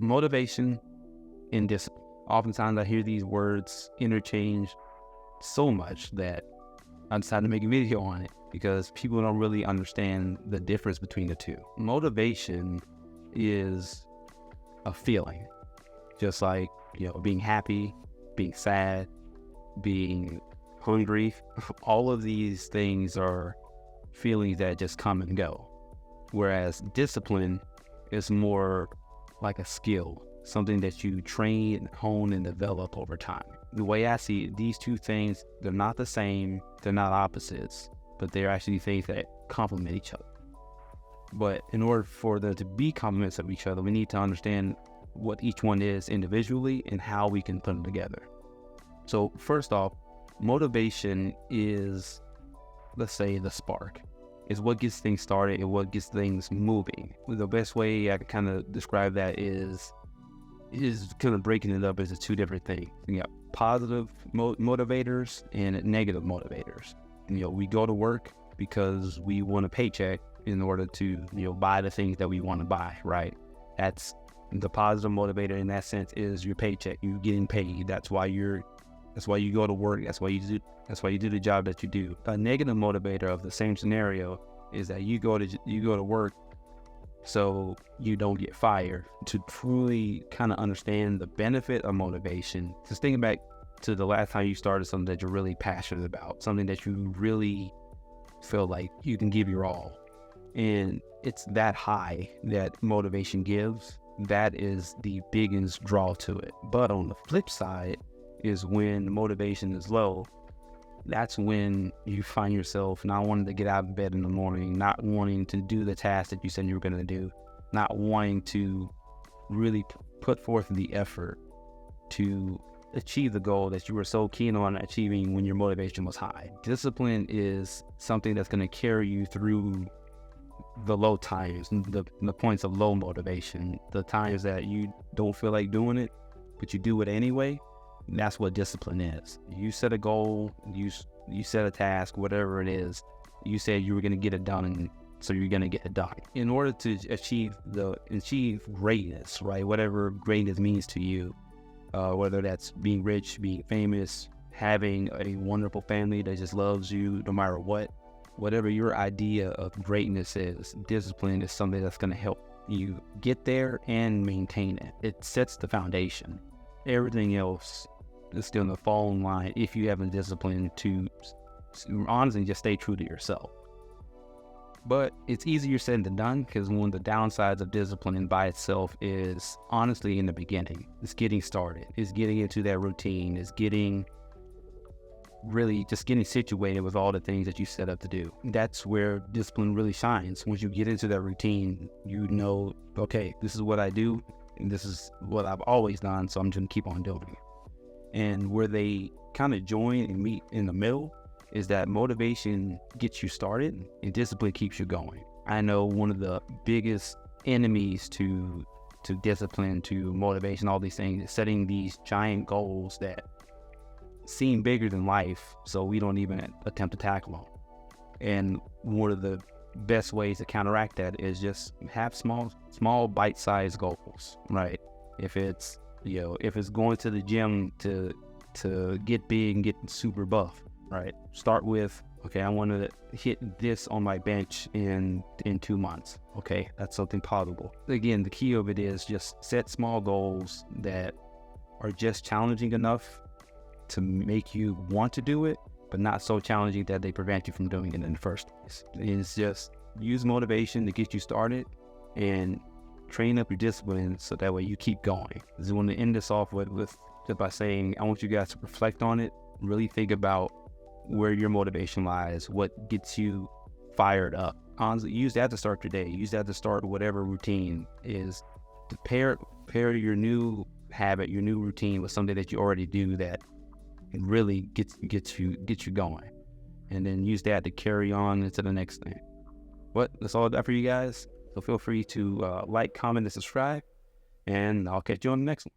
motivation and discipline. Oftentimes I hear these words interchanged so much that I decided to make a video on it because people don't really understand the difference between the two. Motivation is a feeling, just like, being happy, being sad, being hungry. All of these things are feelings that just come and go. Whereas discipline is more like a skill, something that you train, hone, and develop over time. The way I see it, these two things, they're not the same, they're not opposites, but they're actually things that complement each other. But in order for them to be complements of each other, we need to understand what each one is individually and how we can put them together. So first off, motivation is, let's say, the spark. It's what gets things started and what gets things moving. The best way I can kind of describe that is kind of breaking it up into two different things. You got positive motivators and negative motivators. We go to work because we want a paycheck in order to, buy the things that we want to buy, right? That's the positive motivator in that sense is your paycheck. You getting paid. That's why you go to work. That's why you do the job that you do. A negative motivator of the same scenario is that you go to work so you don't get fired. To truly kind of understand the benefit of motivation, just thinking back to the last time you started something that you're really passionate about, something that you really feel like you can give your all, and it's that high that motivation gives. That is the biggest draw to it. But on the flip side is when motivation is low, that's when you find yourself not wanting to get out of bed in the morning, not wanting to do the task that you said you were going to do, not wanting to really put forth the effort to achieve the goal that you were so keen on achieving when your motivation was high. Discipline is something that's going to carry you through the low times, the points of low motivation, the times that you don't feel like doing it, but you do it anyway. That's what discipline is. You set a goal, you set a task, whatever it is, you said you were going to get it done, and so you're going to get it done. In order to achieve greatness, right? Whatever greatness means to you, whether that's being rich, being famous, having a wonderful family that just loves you no matter what, whatever your idea of greatness is, discipline is something that's going to help you get there and maintain it. It sets the foundation. Everything else is still in the fall in line if you have a discipline to honestly just stay true to yourself. But it's easier said than done, because one of the downsides of discipline by itself is honestly in the beginning. It's getting started. It's getting into that routine. It's getting situated with all the things that you set up to do. That's where discipline really shines. Once you get into that routine, okay, this is what I do, and this is what I've always done, so I'm just gonna keep on doing it. And where they kind of join and meet in the middle is that motivation gets you started and discipline keeps you going. I know one of the biggest enemies to discipline, to motivation, all these things, is setting these giant goals that seem bigger than life, so we don't even attempt to tackle them. And one of the best ways to counteract that is just have small bite-sized goals, right? If it's going to the gym to get big and get super buff, right? Start with, okay, I want to hit this on my bench in 2 months. Okay, that's something possible. Again, the key of it is just set small goals that are just challenging enough to make you want to do it, but not so challenging that they prevent you from doing it in the first place. It's just use motivation to get you started and train up your discipline so that way you keep going. I just want to end this off with just by saying, I want you guys to reflect on it, really think about where your motivation lies, what gets you fired up. Honestly, use that to start your day. Use that to start whatever routine is. To pair your new habit, your new routine with something that you already do that really gets you going, and then use that to carry on into the next thing. That's all I got for you guys. So feel free to like, comment, and subscribe, and I'll catch you on the next one.